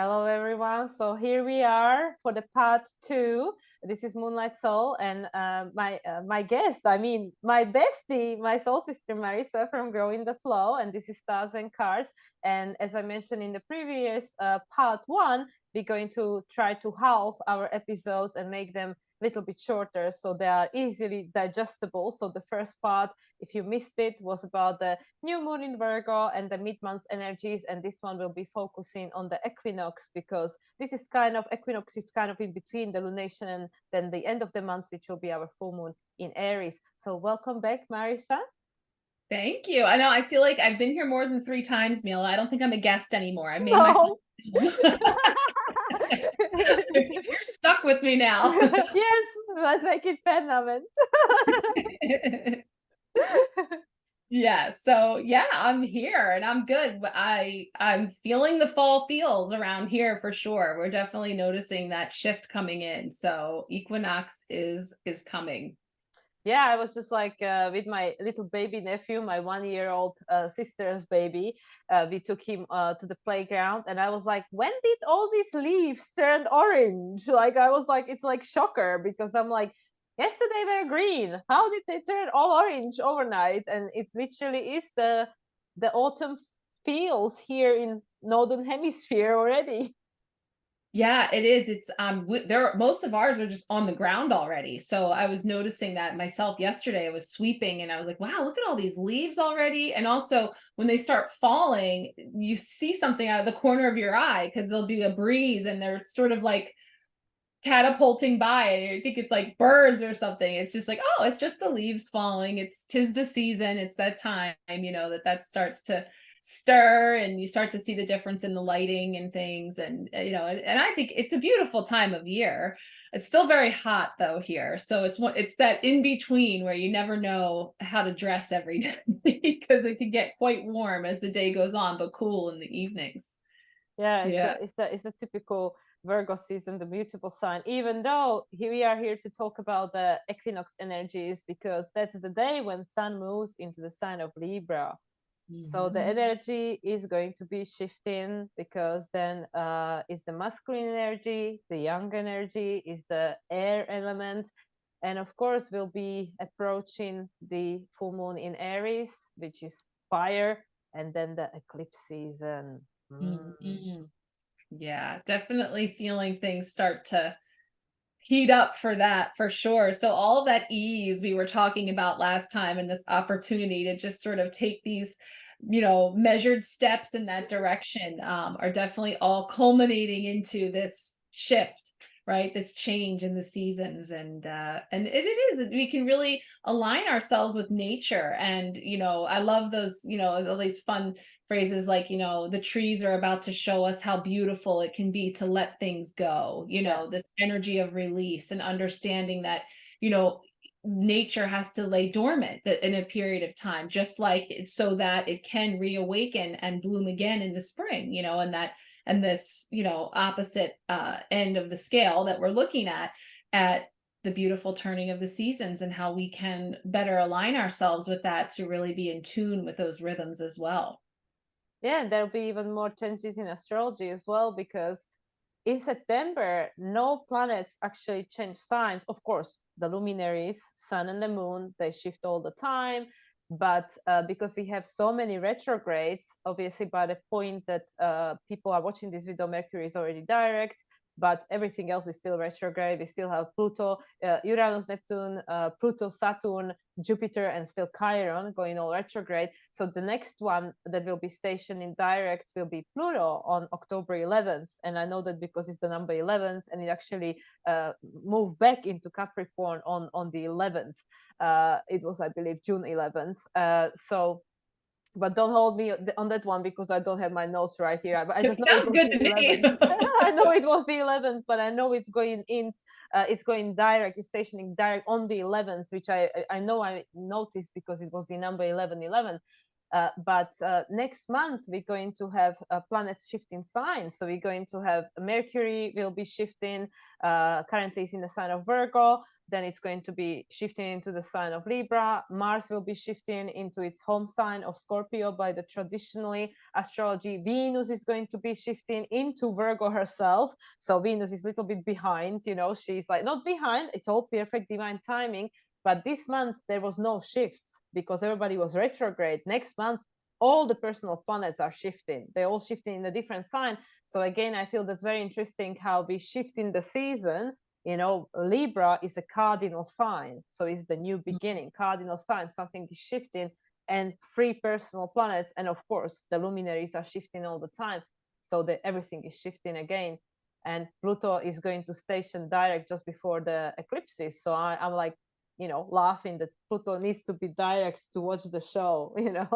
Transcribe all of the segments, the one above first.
Hello, everyone. So here we are for the part two. This is Moonlight Soul, and my guest, I mean my bestie, my soul sister Marissa from Growing the Flow, and this is Stars and Cards. And as I mentioned in the previous part one, we're going to try to halve our episodes and make them a little bit shorter so they are easily digestible. So the first part, if you missed it, was about the new moon in Virgo and the mid-month energies, and this one will be focusing on the equinox because this is kind of equinox is kind of in between the lunation and then the end of the month, which will be our full moon in Aries. So welcome back, Marissa. Thank you. I know I feel like I've been here more than 3 times, Mila. I don't think I'm a guest anymore. I made myself No. home. You're stuck with me now. Yes, let's make it permanent. Yeah, so yeah, I'm here and I'm good. I'm feeling the fall feels around here for sure. We're definitely noticing that shift coming in. So Equinox is coming. Yeah, I was just like with my little baby nephew, my 1 year old sister's baby. We took him to the playground, and I was like, when did all these leaves turn orange? Like, I was like, it's like shocker because I'm like, yesterday they were green. How did they turn all orange overnight? And it literally is the autumn feels here in northern hemisphere already. Yeah, it is. It's there most of ours are just on the ground already. So I was noticing that myself yesterday. I was sweeping and I was like, wow, look at all these leaves already. And also when they start falling, you see something out of the corner of your eye because there'll be a breeze and they're sort of like catapulting by and you think it's like birds or something. It's just like, oh, it's just the leaves falling. It's tis the season. It's that time, that starts to stir and you start to see the difference in the lighting and things. And and I think it's a beautiful time of year. It's still very hot though here. So it's that in between where you never know how to dress every day because it can get quite warm as the day goes on, but cool in the evenings. Yeah, Yeah. it's a typical Virgo season, the mutable sign. Even though here we are here to talk about the equinox energies because that's the day when Sun moves into the sign of Libra. So the Mhm. energy is going to be shifting because then is the masculine energy, the young energy is the air element, and of course we'll be approaching the full moon in Aries, which is fire, and then the eclipse season. Mm. Mhm. Yeah, definitely feeling things start to heat up for that for sure. So all of that ease we were talking about last time and this opportunity to just sort of take these, measured steps in that direction are definitely all culminating into this shift, right? This change in the seasons and it is we can really align ourselves with nature and I love those all these fun phrases like the trees are about to show us how beautiful it can be to let things go, Yeah. this energy of release and understanding that you know nature has to lay dormant in a period of time just like so that it can reawaken and bloom again in the spring, and that and this opposite end of the scale that we're looking at the beautiful turning of the seasons and how we can better align ourselves with that to really be in tune with those rhythms as well. Yeah, and there'll be even more changes in astrology as well because in September, no planets actually change signs. Of course, the luminaries, sun and the moon, they shift all the time. But because we have so many retrogrades, obviously, by the point that people are watching this video, Mercury is already direct, but everything else is still retrograde. We still have Pluto, Uranus, Neptune, Pluto, Saturn, Jupiter, and still Chiron going all retrograde. So the next one that will be stationed in direct will be Pluto on October 11th. And I know that because it's the number 11th and it actually moved back into Capricorn on the 11th. It was, I believe, June 11th. But don't hold me on that one because I don't have my notes right here. But I It just know it sounds was good the to me. 11th. I know it was the 11th, but I know it's going in. It's going direct. It's stationing direct on the 11th, which I know I noticed because it was the number 11. But next month we're going to have planets shifting signs. So we're going to have Mercury will be shifting. Currently, it's in the sign of Virgo. Then it's going to be shifting into the sign of Libra. Mars will be shifting into its home sign of Scorpio by the traditionally astrology. Venus is going to be shifting into Virgo herself. So Venus is a little bit behind, you know, she's like not behind, it's all perfect divine timing. But this month there was no shifts because everybody was retrograde. Next month, all the personal planets are shifting. They're all shifting in a different sign. So again, I feel that's very interesting how we shift in the season. You know, Libra is a cardinal sign. So it's the new beginning, cardinal sign, something is shifting, and three personal planets. And of course, the luminaries are shifting all the time. So that everything is shifting again. And Pluto is going to station direct just before the eclipses. So I'm like, you know, laughing that Pluto needs to be direct to watch the show, you know.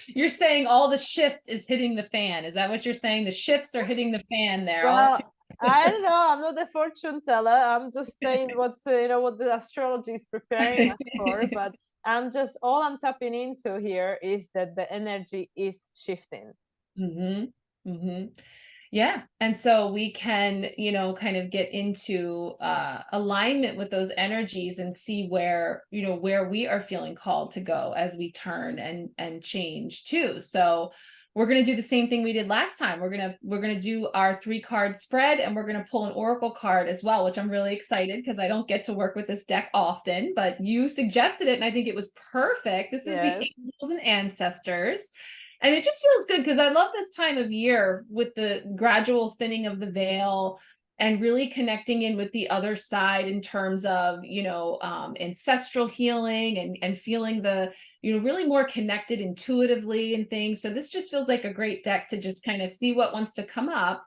You're saying all the shift is hitting the fan. Is that what you're saying? The shifts are hitting the fan there. Well, I don't know. I'm not a fortune teller. I'm just saying what's you know, what the astrology is preparing us for. But I'm just, all I'm tapping into here is that the energy is shifting. Mm-hmm. Mm-hmm. Yeah. And so we can, you know, kind of get into alignment with those energies and see where, you know, where we are feeling called to go as we turn and change too. So we're going to do the same thing we did last time. We're going to do our 3-card spread, and we're going to pull an oracle card as well, which I'm really excited because I don't get to work with this deck often, but you suggested it and I think it was perfect. This is the angels and ancestors. And it just feels good because I love this time of year with the gradual thinning of the veil and really connecting in with the other side in terms of, you know, ancestral healing and feeling the, you know, really more connected intuitively and things. So this just feels like a great deck to just kind of see what wants to come up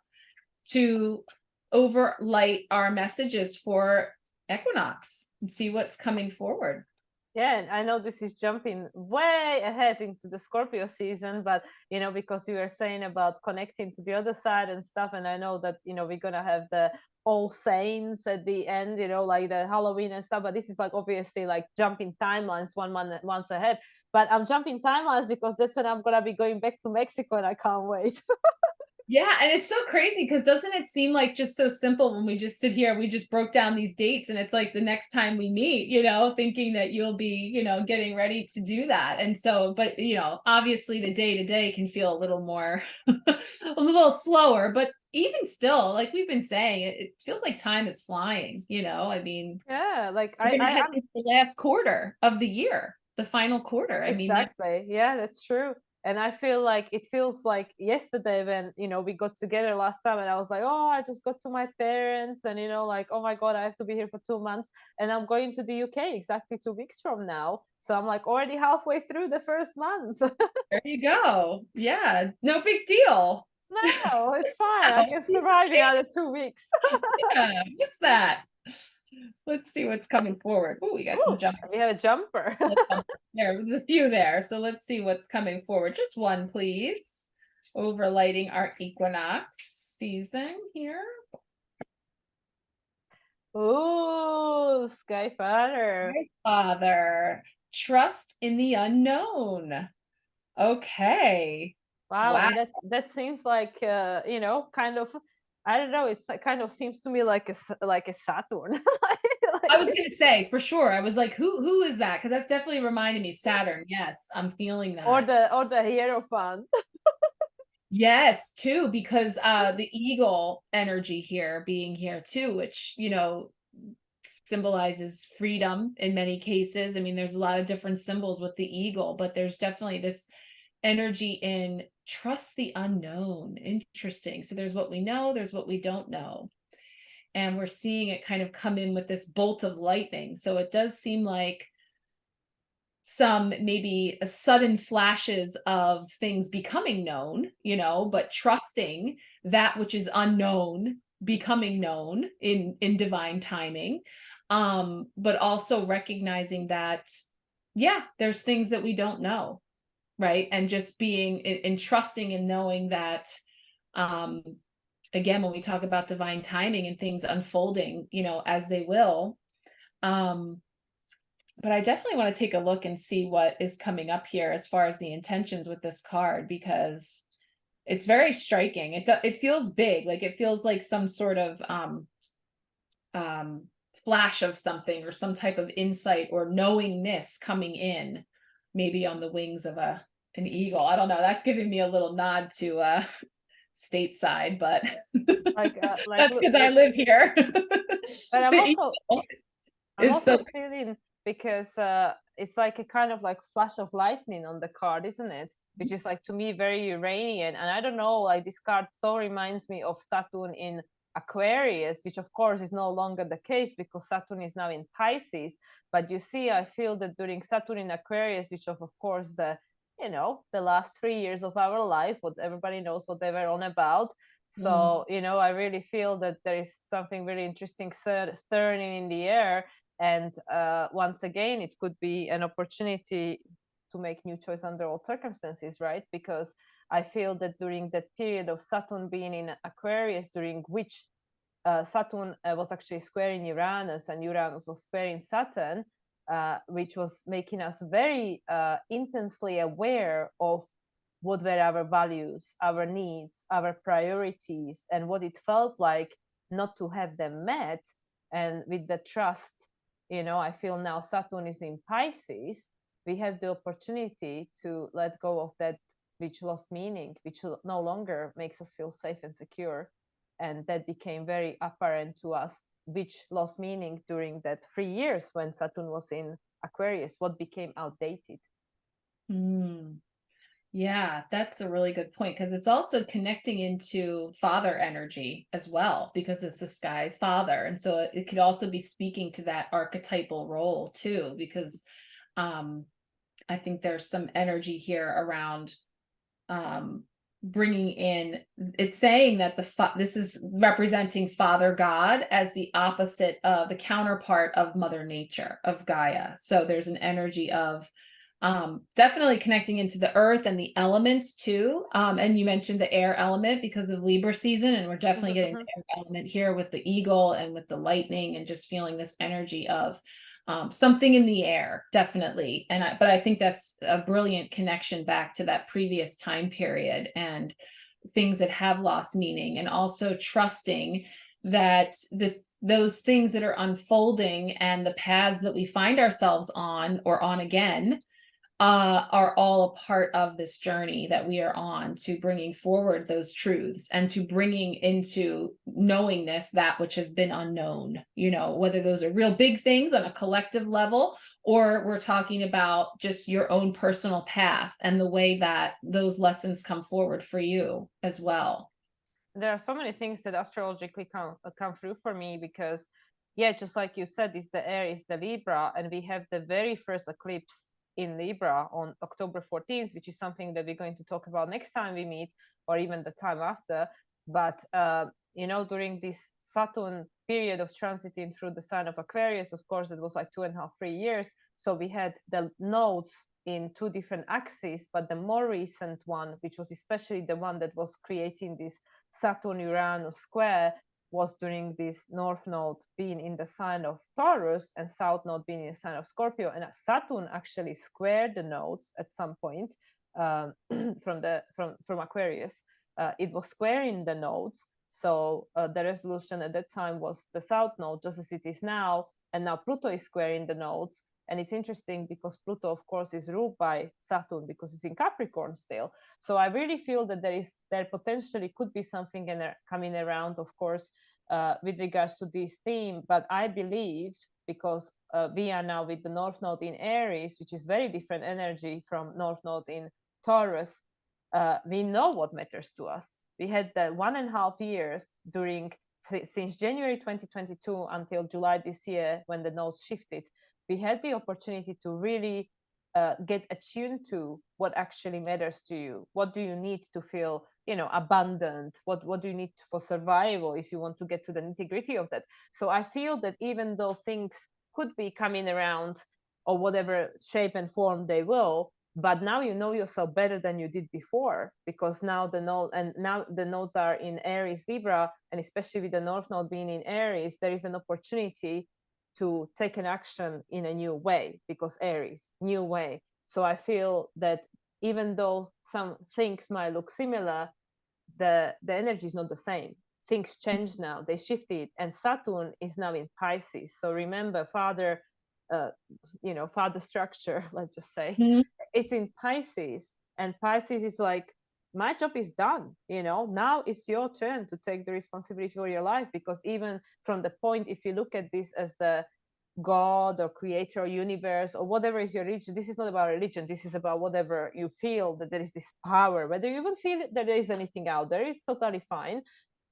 to overlight our messages for Equinox and see what's coming forward. Yeah, and I know this is jumping way ahead into the Scorpio season, but you know, because you were saying about connecting to the other side and stuff, and I know that, you know, we're gonna have the All Saints at the end, you know, like the Halloween and stuff. But this is like obviously like jumping timelines one month ahead. But I'm jumping timelines because that's when I'm gonna be going back to Mexico, and I can't wait. Yeah, and it's so crazy because doesn't it seem like just so simple when we just sit here, we just broke down these dates, and it's like the next time we meet, you know, thinking that you'll be, you know, getting ready to do that. And so, but you know, obviously the day to day can feel a little more a little slower, but even still, like we've been saying, it feels like time is flying, you know. I mean, Yeah, like we're gonna head I'm into the last quarter of the year, the final quarter. I mean, that exactly. Yeah, that's true. And I feel like it feels like yesterday when, you know, we got together last time, and I was like, oh, I just got to my parents, and, you know, like, oh my God, I have to be here for 2 months. And I'm going to the UK exactly 2 weeks from now. So I'm like already halfway through the first month. there you go. Yeah, no big deal. No, it's fine. I Wow, can piece survive of cake. another 2 weeks. Yeah, what's that? Let's see what's coming forward. Oh, we got some Ooh, jumpers. we have a jumper. There's a few there. So let's see what's coming forward. Just one, please. Overlighting our equinox season here. Ooh, Sky Father. My father, trust in the unknown. Okay. Wow, Wow. and that seems like you know, kind of, I don't know, it's like, kind of seems to me like like a Saturn. I was gonna say for sure. I was like, who is that? Because that's definitely reminding me Saturn. Yes, I'm feeling or that. the Hierophant. Yes, too, because the eagle energy here being here too, which, you know, symbolizes freedom in many cases. I mean, there's a lot of different symbols with the eagle, but there's definitely this energy in trust the unknown. Interesting. So there's what we know, there's what we don't know. And we're seeing it kind of come in with this bolt of lightning. So it does seem like some maybe sudden flashes of things becoming known, you know, but trusting that which is unknown becoming known in divine timing, but also recognizing that yeah, there's things that we don't know, right? And just being and trusting and knowing that um again, when we talk about divine timing and things unfolding, you know, as they will, um but I definitely want to take a look and see what is coming up here as far as the intentions with this card, because it's very striking. It feels big, like it feels like some sort of um flash of something, or some type of insight or knowingness coming in, maybe on the wings of an eagle. I don't know. That's giving me a little nod to stateside, but Like that's because I live here. but The eagle I'm is so. also feeling, because it's like a kind of like flash of lightning on the card, isn't it? Which is like, to me, very Uranian. And I don't know, like this card so reminds me of Saturn in Aquarius, which of course is no longer the case because Saturn is now in Pisces. But you see, I feel that during Saturn in Aquarius, which of course the last 3 years of our life, what everybody knows what they were on about. So, I really feel that there is something really interesting stirring in the air. And once again, it could be an opportunity to make new choice under all circumstances, right? Because I feel that during that period of Saturn being in Aquarius, during which Saturn was actually squaring Uranus and Uranus was squaring Saturn, which was making us very intensely aware of what were our values, our needs, our priorities, and what it felt like not to have them met. And with the trust, I feel now Saturn is in Pisces, we have the opportunity to let go of that which lost meaning, which no longer makes us feel safe and secure. And that became very apparent to us, which lost meaning during that 3 years when Saturn was in Aquarius, what became outdated. Mm. Yeah, that's a really good point, because it's also connecting into father energy as well, because it's this guy father, and so it could also be speaking to that archetypal role too, because um I think there's some energy here around bringing in, it's saying that this is representing Father God as the opposite of the counterpart of Mother Nature, of Gaia. So there's an energy of definitely connecting into the earth and the elements too. And you mentioned the air element because of Libra season, and we're definitely getting the air element here with the eagle and with the lightning, and just feeling this energy of something in the air, definitely. But I think that's a brilliant connection back to that previous time period and things that have lost meaning, and also trusting that those things that are unfolding and the paths that we find ourselves on, or on again, are all a part of this journey that we are on, to bringing forward those truths and to bringing into knowingness that which has been unknown, whether those are real big things on a collective level, or we're talking about just your own personal path and the way that those lessons come forward for you as well. There are so many things that astrologically come through for me, because yeah, just like you said, is the air, is the Libra, and we have the very first eclipse in Libra on October 14th, which is something that we're going to talk about next time we meet, or even the time after. But during this Saturn period of transiting through the sign of Aquarius, of course, it was like 2.5, 3 years. So we had the nodes in two different axes, but the more recent one, which was especially the one that was creating this Saturn-Uranus square, was during this north node being in the sign of Taurus and south node being in the sign of Scorpio. And Saturn actually squared the nodes at some point from Aquarius. It was squaring the nodes. So the resolution at that time was the south node, just as it is now. And now Pluto is squaring the nodes. And it's interesting because Pluto, of course, is ruled by Saturn because it's in Capricorn still. So I really feel that there potentially could be something coming around, of course, with regards to this theme. But I believe, because we are now with the North Node in Aries, which is very different energy from North Node in Taurus, we know what matters to us. We had the 1.5 years since January 2022 until July this year, when the nodes shifted. We had the opportunity to really get attuned to what actually matters to you. What do you need to feel, abundant? What do you need for survival, if you want to get to the nitty-gritty of that? So I feel that even though things could be coming around, or whatever shape and form they will, but now you know yourself better than you did before, because now the nodes are in Aries, Libra, and especially with the North Node being in Aries, there is an opportunity to take an action in a new way, because Aries, new way. So I feel that even though some things might look similar, the energy is not the same. Things change now, they shifted, and Saturn is now in Pisces. So remember, father, father structure, let's just say, it's in Pisces, and Pisces is like, my job is done, now it's your turn to take the responsibility for your life. Because even from the point, if you look at this as the God or creator or universe or whatever is your religion, this is not about religion, this is about whatever you feel, that there is this power, whether you even feel that there is anything out there, it's totally fine.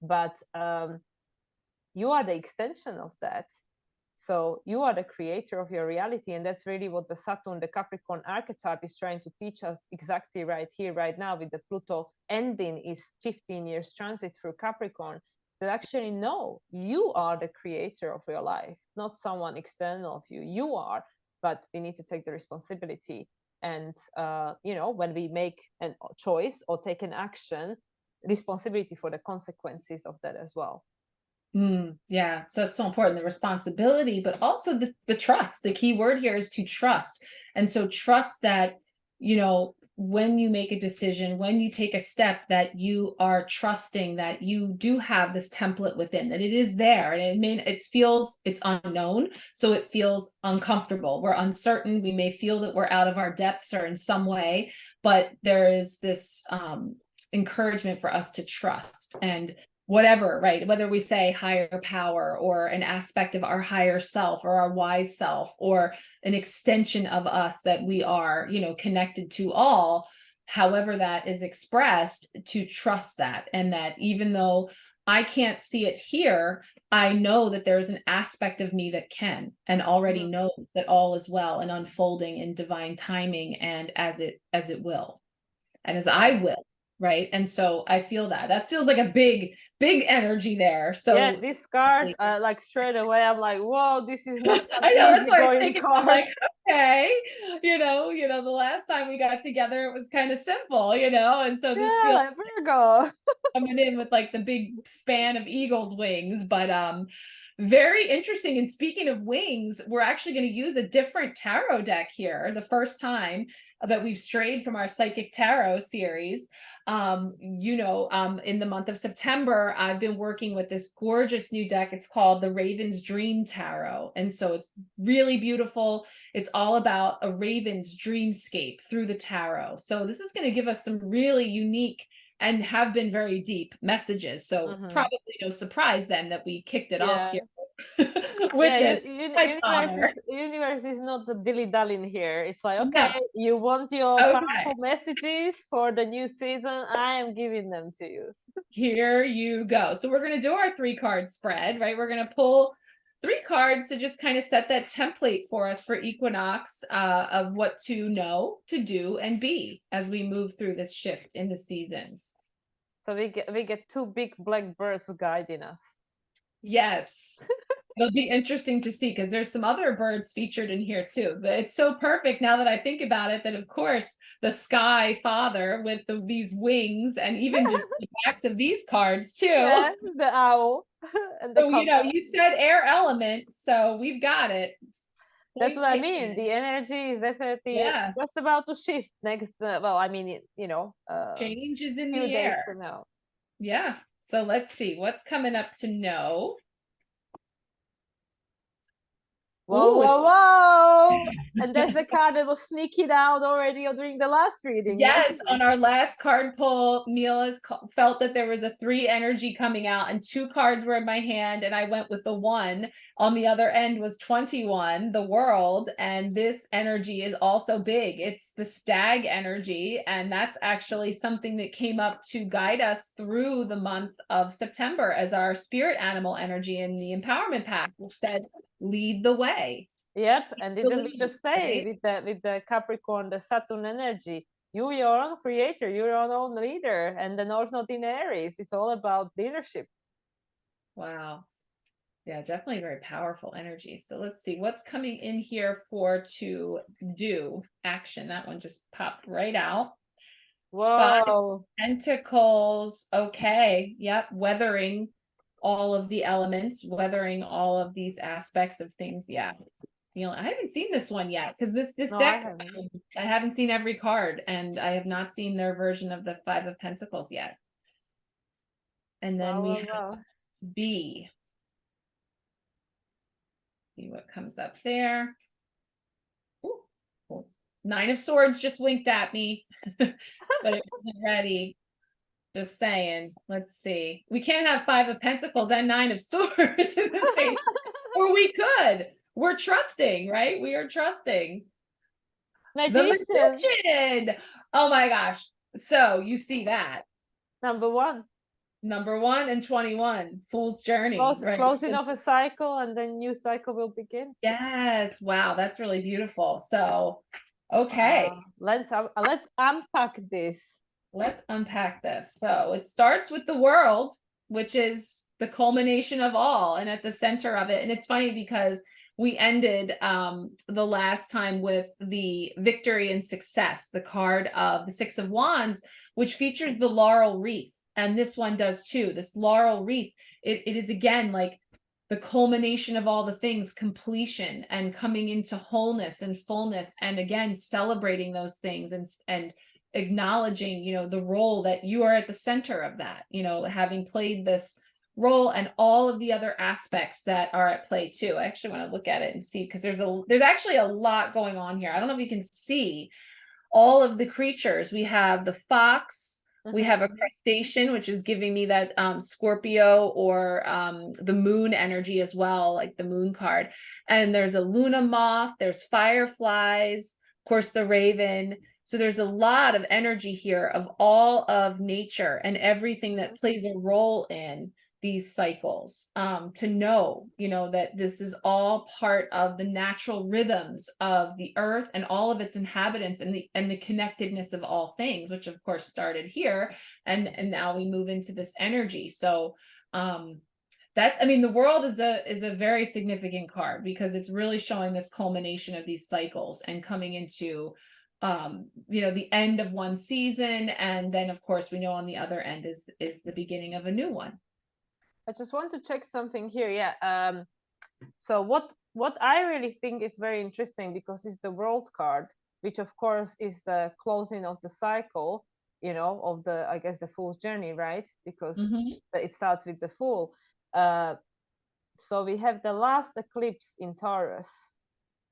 But you are the extension of that. So you are the creator of your reality, and that's really what the Saturn, the Capricorn archetype, is trying to teach us exactly right here, right now, with the Pluto ending is 15 years transit through Capricorn. That actually, no, you are the creator of your life, not someone external of you. You are, but we need to take the responsibility. And when we make a choice or take an action, responsibility for the consequences of that as well. Yeah, so it's so important, the responsibility, but also the trust. The key word here is to trust. And so trust that, when you make a decision, when you take a step, that you are trusting that you do have this template within, that it is there. And it's unknown. So it feels uncomfortable. We're uncertain. We may feel that we're out of our depths or in some way, but there is this encouragement for us to trust. And whatever, right? Whether we say higher power or an aspect of our higher self or our wise self or an extension of us that we are, connected to all, however that is expressed, to trust that. And that even though I can't see it here, I know that there's an aspect of me that can and already knows that all is well and unfolding in divine timing and as it will and as I will. Right. And so I feel that feels like a big energy there. So yeah, this card, like straight away, I'm like, whoa, this is not some I know, that's what I'm easygoing thinking. card. I'm like, okay, the last time we got together, it was kind of simple, and so this feels like Virgo. coming in with like the big span of eagle's wings, but very interesting. And speaking of wings, we're actually going to use a different tarot deck here, the first time that we've strayed from our psychic tarot series. In the month of September, I've been working with this gorgeous new deck. It's called the Raven's Dream Tarot. And so it's really beautiful. It's all about a raven's dreamscape through the tarot. So this is going to give us some really unique and have been very deep messages. So probably no surprise then that we kicked it off here with this. Universe is not the dilly-dallying here. It's like, okay, you want your powerful messages for the new season, I am giving them to you. Here you go. So we're going to do our 3-card spread, right? We're going to pull 3 cards to just kind of set that template for us for Equinox of what to know, to do, and be as we move through this shift in the seasons. So we get 2 big black birds guiding us. Yes. It'll be interesting to see because there's some other birds featured in here too. But it's so perfect now that I think about it that, of course, the sky father with these wings and even just the backs of these cards too. Yeah, the owl. And so, you said air element, so we've got it. That's what I mean. The energy is definitely just about to shift next. Changes in few the days air from now. Yeah. So let's see what's coming up to know. Whoa. And there's the card that was sneaking out already during the last reading. Yes, on our last card pull, Mila's felt that there was a 3 energy coming out and 2 cards were in my hand and I went with the 1. On the other end was 21, the world, and this energy is also big. It's the stag energy, and that's actually something that came up to guide us through the month of September as our spirit animal energy in the empowerment pack, which said lead the way. Yep, and didn't we just say with the Capricorn, the Saturn energy, you're your own creator, you're your own leader, and the North Node in Aries, it's all about leadership. Wow. Yeah, definitely very powerful energy. So let's see what's coming in here for to do action. That one just popped right out. Whoa. 5 Pentacles. Okay. Yep. Weathering all of the elements, weathering all of these aspects of things. Yeah. I haven't seen this one yet because this No, I deck, haven't. I haven't seen every card, and I have not seen their version of the Five of Pentacles yet. And then we have B. See what comes up there. Ooh, Nine of Swords just winked at me, but it wasn't ready. Just saying. Let's see. We can't have Five of Pentacles and Nine of Swords in the same, or we could. We're trusting, right? We are trusting. The Magician. Oh my gosh. So you see that. Number 1. Number 1 and 21. Fool's Journey. Right? Closing of a cycle, and then new cycle will begin. Yes. Wow. That's really beautiful. So, okay. Let's unpack this. Let's unpack this. So it starts with the World, which is the culmination of all, and at the center of it. And it's funny because we ended the last time with the Victory and Success, the card of the Six of Wands, which features the laurel wreath. And this one does too. This laurel wreath, it is again like the culmination of all the things, completion and coming into wholeness and fullness, and again celebrating those things and acknowledging, the role that you are at the center of that, having played this role and all of the other aspects that are at play too. I actually want to look at it and see, because there's actually a lot going on here. I don't know if you can see all of the creatures. We have the fox, we have a crustacean, which is giving me that Scorpio or the moon energy as well, like the moon card. And there's a Luna moth, there's fireflies, of course, the raven. So there's a lot of energy here of all of nature and everything that plays a role in these cycles, to know, that this is all part of the natural rhythms of the earth and all of its inhabitants, and the connectedness of all things, which of course started here, and now we move into this energy. So the World is a very significant card because it's really showing this culmination of these cycles and coming into the end of one season, and then of course we know on the other end is the beginning of a new one. I just want to check something here. Yeah. So what I really think is very interesting, because it's the World card, which of course is the closing of the cycle, of the, I guess, the Fool's Journey, right? Because it starts with the Fool. So we have the last eclipse in Taurus,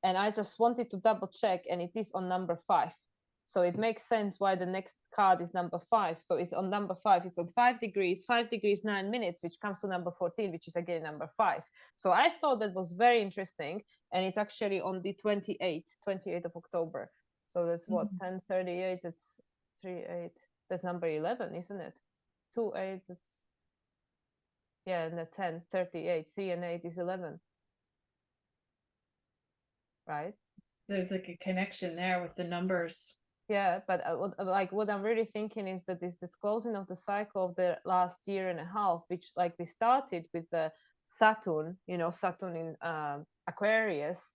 and I just wanted to double check, and it is on number 5. So it makes sense why the next card is number 5. So it's on number 5. It's on 5 degrees, 9 minutes, which comes to number 14, which is again number 5. So I thought that was very interesting. And it's actually on the 28th of October. So that's what, 10:38, it's 3:8. That's number 11, isn't it? 2:8, that's, yeah, and the 10:38, 3 and 8 is 11. Right? There's like a connection there with the numbers. Yeah, but what I'm really thinking is that this closing of the cycle of the last year and a half, which we started with the Saturn, Saturn in Aquarius,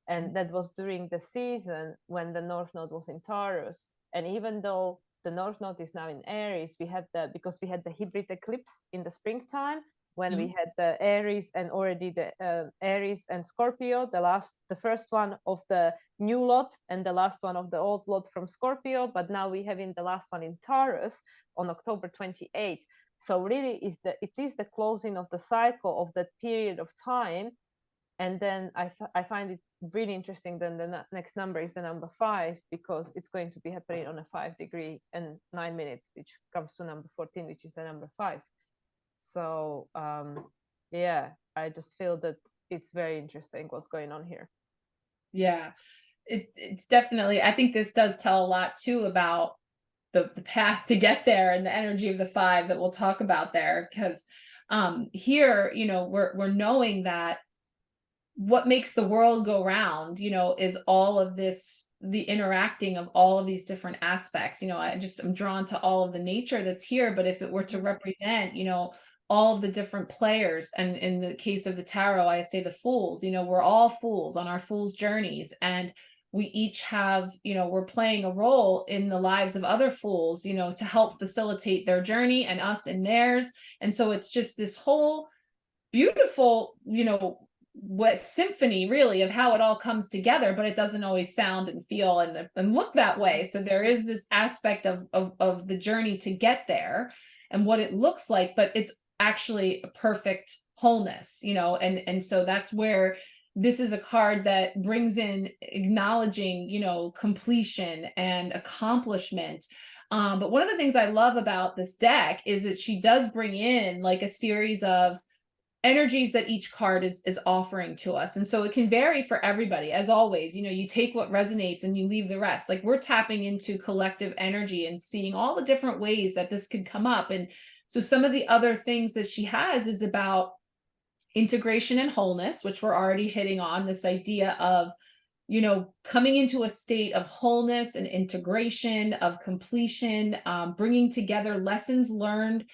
and that was during the season when the North Node was in Taurus. And even though the North Node is now in Aries, because we had the hybrid eclipse in the springtime, when we had the Aries and already the Aries and Scorpio, the first one of the new lot and the last one of the old lot from Scorpio, but now we have in the last one in Taurus on October 28th. So really it is the closing of the cycle of that period of time. And then I find it really interesting. Then the next number is the number 5, because it's going to be happening on a 5 degree and 9 minutes, which comes to number 14, which is the number 5. So yeah, I just feel that it's very interesting what's going on here. Yeah, it's definitely, I think this does tell a lot too about the path to get there and the energy of the 5 that we'll talk about there, because here, we're knowing that what makes the world go round, is all of this, the interacting of all of these different aspects. I'm drawn to all of the nature that's here, but if it were to represent, all of the different players, and in the case of the tarot, I say the fools, we're all fools on our fool's journeys, and we each have, we're playing a role in the lives of other fools, to help facilitate their journey and us in theirs. And so it's just this whole beautiful, what symphony really of how it all comes together, but it doesn't always sound and feel and look that way. So there is this aspect of the journey to get there and what it looks like, but it's actually a perfect wholeness, and so that's where this is a card that brings in acknowledging, completion and accomplishment. But one of the things I love about this deck is that she does bring in like a series of energies that each card is offering to us, and so it can vary for everybody. As always, you take what resonates and you leave the rest. Like, we're tapping into collective energy and seeing all the different ways that this could come up. And so some of the other things that she has is about integration and wholeness, which we're already hitting on, this idea of coming into a state of wholeness and integration, of completion, bringing together lessons learned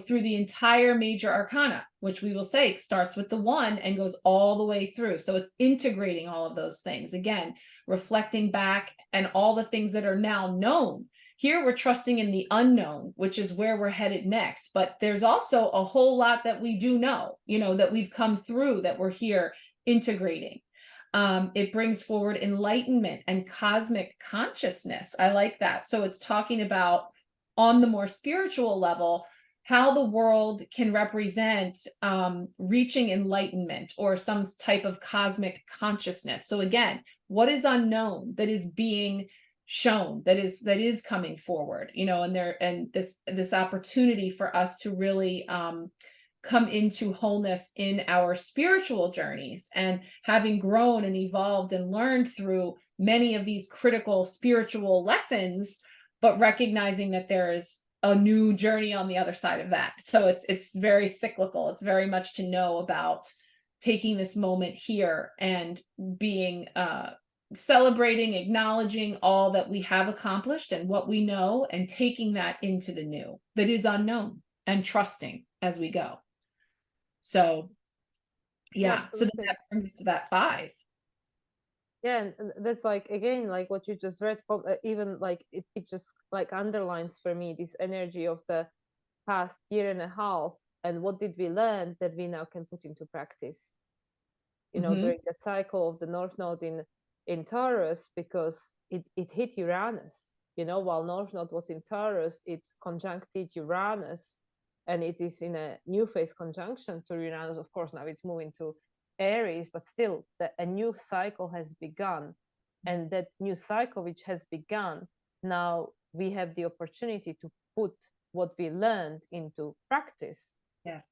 through the entire major arcana, which we will say starts with the 1 and goes all the way through. So it's integrating all of those things, again, reflecting back and all the things that are now known. Here we're trusting in the unknown, which is where we're headed next. But there's also a whole lot that we do know, that we've come through, that we're here integrating. It brings forward enlightenment and cosmic consciousness. I like that. So it's talking about, on the more spiritual level, how the world can represent reaching enlightenment or some type of cosmic consciousness. So again, what is unknown that is being shown, that is coming forward, and this opportunity for us to really come into wholeness in our spiritual journeys, and having grown and evolved and learned through many of these critical spiritual lessons, but recognizing that there is a new journey on the other side of that. So it's very cyclical. It's very much to know about taking this moment here and being celebrating, acknowledging all that we have accomplished and what we know, and taking that into the new that is unknown, and trusting as we go. So yeah, so that brings us to that 5. Yeah, and that's like, again, like what you just read, even like it just like underlines for me this energy of the past year and a half, and what did we learn that we now can put into practice, during that cycle of the North Node in Taurus, because it hit Uranus, while North Node was in Taurus, it conjuncted Uranus, and it is in a new phase conjunction to Uranus. Of course, now it's moving to Aries, but still a new cycle has begun. And that new cycle which has begun, now we have the opportunity to put what we learned into practice. Yes.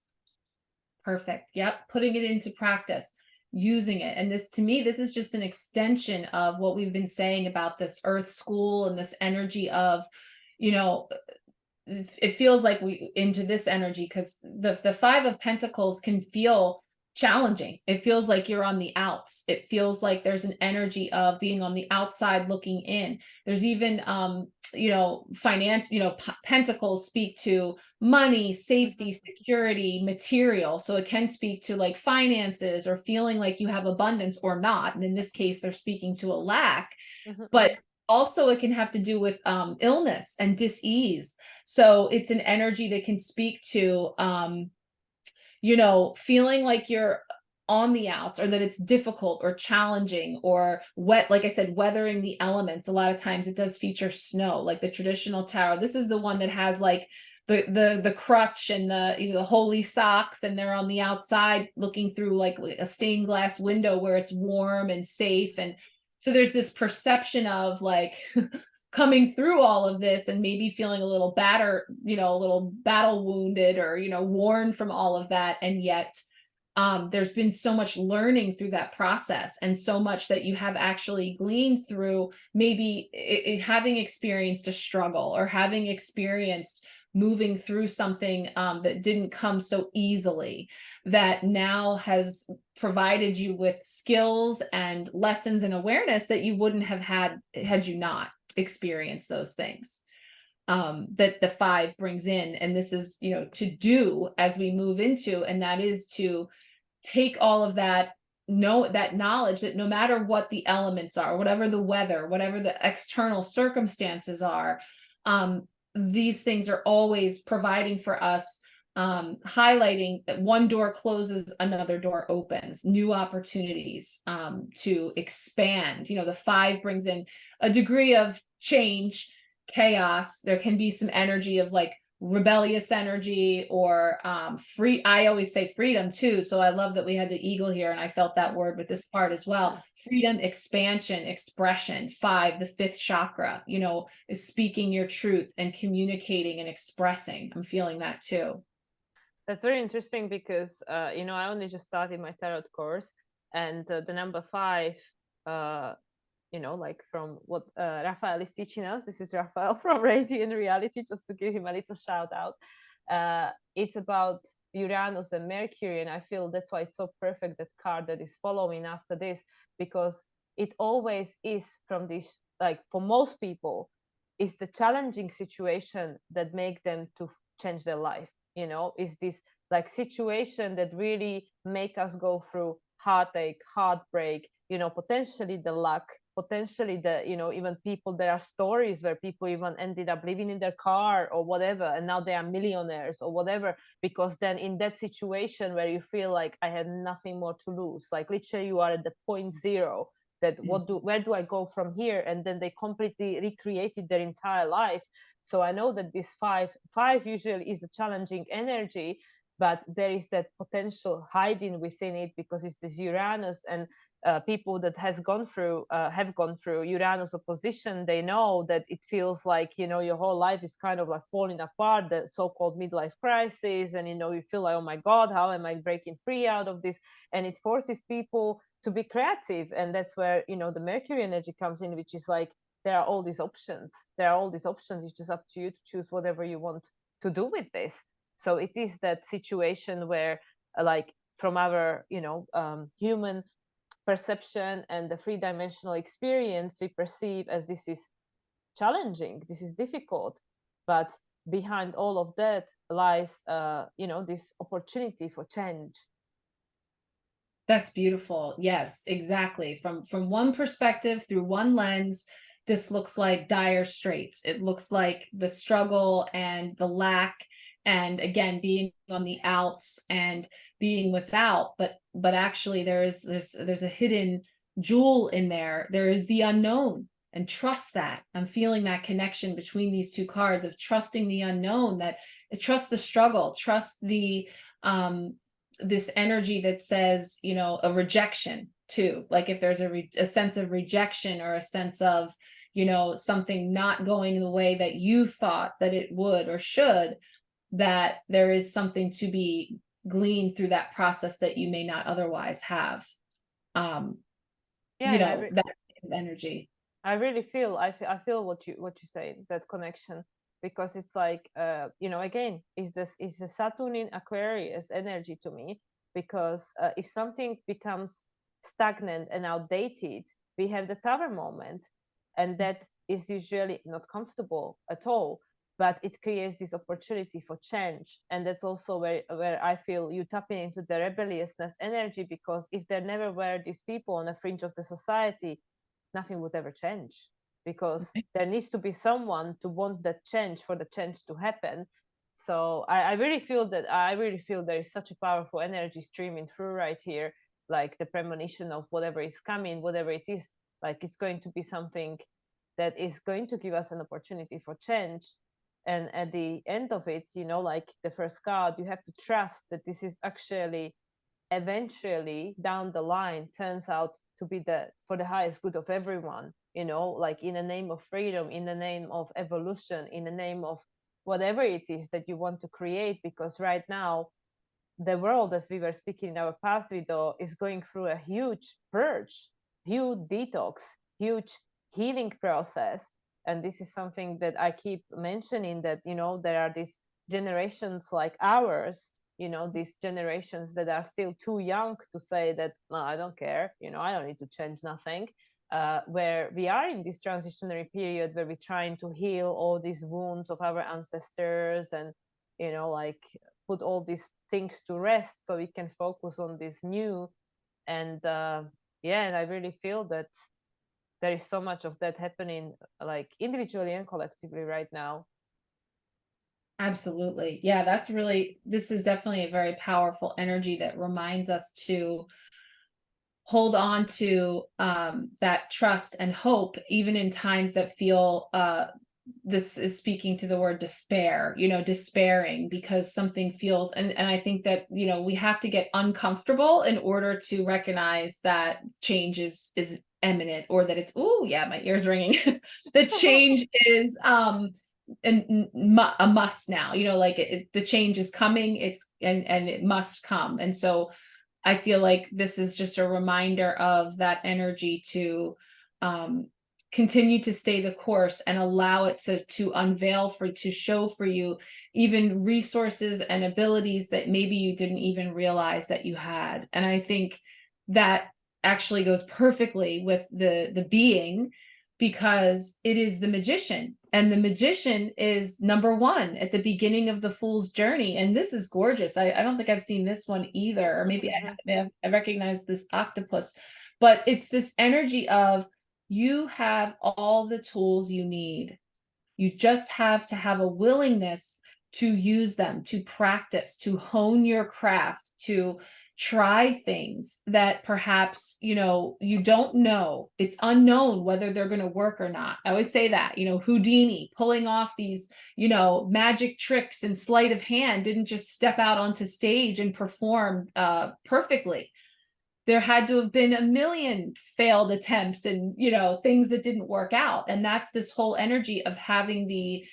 Perfect. Yep. Putting it into practice, using it. And this, to me, this is just an extension of what we've been saying about this Earth school and this energy of, it feels like we into this energy, because the 5 of Pentacles can feel challenging. It feels like you're on the outs. It feels like there's an energy of being on the outside looking in. There's even pentacles speak to money, safety, security, material. So it can speak to like finances, or feeling like you have abundance or not. And in this case, they're speaking to a lack. But also it can have to do with illness and dis-ease. So it's an energy that can speak to feeling like you're on the outs, or that it's difficult or challenging or wet. Like I said, weathering the elements. A lot of times it does feature snow, like the traditional tarot. This is the one that has like the crutch and the holy socks, and they're on the outside looking through like a stained glass window where it's warm and safe. And so there's this perception of like coming through all of this and maybe feeling a little a little battle wounded, or, worn from all of that. And yet there's been so much learning through that process, and so much that you have actually gleaned through maybe having experienced a struggle, or having experienced moving through something that didn't come so easily, that now has provided you with skills and lessons and awareness that you wouldn't have had you not experienced those things. That the 5 brings in. And this is, to do as we move into, and that is to take all of that, that knowledge that no matter what the elements are, whatever the weather, whatever the external circumstances are, these things are always providing for us highlighting that one door closes, another door opens, new opportunities to expand. You know, the 5 brings in a degree of change, chaos. There can be some energy of like rebellious energy or free. I always say freedom too. So I love that we had the eagle here, and I felt that word with this part as well. Freedom, expansion, expression. 5, the 5th chakra, you know, is speaking your truth and communicating and expressing. I'm feeling that too. That's very interesting because I only just started my tarot course, and the number 5, uh, like from what Raphael is teaching us. This is Raphael from Radiant Reality, just to give him a little shout out. It's about Uranus and Mercury, and I feel that's why it's so perfect, that card that is following after this, because it always is from this, like for most people, is the challenging situation that make them to change their life. Is this like situation that really make us go through heartache, heartbreak, potentially the luck, potentially the even people. There are stories where people even ended up living in their car or whatever, and now they are millionaires or whatever, because then in that situation where you feel like I have nothing more to lose, like literally you are at the point zero, that where do I go from here, and then they completely recreated their entire life. So I know that this five usually is a challenging energy, but there is that potential hiding within it, because it's this Uranus, and people that have gone through Uranus opposition, they know that it feels like your whole life is kind of like falling apart, the so-called midlife crisis, and you feel like, oh my God, how am I breaking free out of this? And it forces people to be creative, and that's where the Mercury energy comes in, which is like there are all these options. It's just up to you to choose whatever you want to do with this. So it is that situation where, like from our human perception and the three-dimensional experience, we perceive as this is challenging, this is difficult, but behind all of that lies this opportunity for change. That's beautiful. Yes, exactly. From one perspective, through one lens, this looks like dire straits. It looks like the struggle and the lack, and again being on the outs and being without. But actually, there's a hidden jewel in there. There is the unknown, and trust that. I'm feeling that connection between these two cards of trusting the unknown. That trust the struggle, trust the this energy that says, a rejection too. Like if there's a sense of rejection or a sense of, something not going the way that you thought that it would or should, that there is something to be gleaned through that process that you may not otherwise have. Yeah, and That energy. I really feel I feel what you say, that connection, because it's like again, is the Saturn in Aquarius energy to me, because if something becomes stagnant and outdated, we have the Tower moment, and that is usually not comfortable at all, but it creates this opportunity for change. And that's also where I feel you tapping into the rebelliousness energy, because if there never were these people on the fringe of the society, nothing would ever change, because there needs to be someone to want that change for the change to happen. So I really feel there is such a powerful energy streaming through right here, like the premonition of whatever is coming, whatever it is, like it's going to be something that is going to give us an opportunity for change. And at the end of it, like the first card, you have to trust that this is actually eventually down the line turns out to be for the highest good of everyone, like in the name of freedom, in the name of evolution, in the name of whatever it is that you want to create. Because right now the world, as we were speaking in our past video, is going through a huge purge, huge detox, huge healing process. And this is something that I keep mentioning, that there are these generations like ours, these generations that are still too young to say that, no, I don't care, I don't need to change nothing. Where we are in this transitionary period where we're trying to heal all these wounds of our ancestors, and like put all these things to rest so we can focus on this new. And yeah, and I really feel that there is so much of that happening, like individually and collectively right now. Absolutely. Yeah, this is definitely a very powerful energy that reminds us to hold on to that trust and hope, even in times that feel, this is speaking to the word despair, despairing because something feels, and I think that, we have to get uncomfortable in order to recognize that change is imminent, or that it's, oh yeah, my ears ringing. The change is a must now, like the change is coming, and it must come. And so I feel like this is just a reminder of that energy to um, continue to stay the course and allow it to unveil to show for you even resources and abilities that maybe you didn't even realize that you had. And I think that actually goes perfectly with the being, because it is the magician, and the magician is number one at the beginning of the fool's journey. And this is gorgeous. I don't think I've seen this one either, or maybe I recognize this octopus, but it's this energy of, you have all the tools you need. You just have to have a willingness to use them, to practice, to hone your craft, to try things that perhaps, you don't know. It's unknown whether they're going to work or not. I always say that, Houdini pulling off these, magic tricks and sleight of hand didn't just step out onto stage and perform perfectly. There had to have been a million failed attempts and, things that didn't work out. And that's this whole energy of having the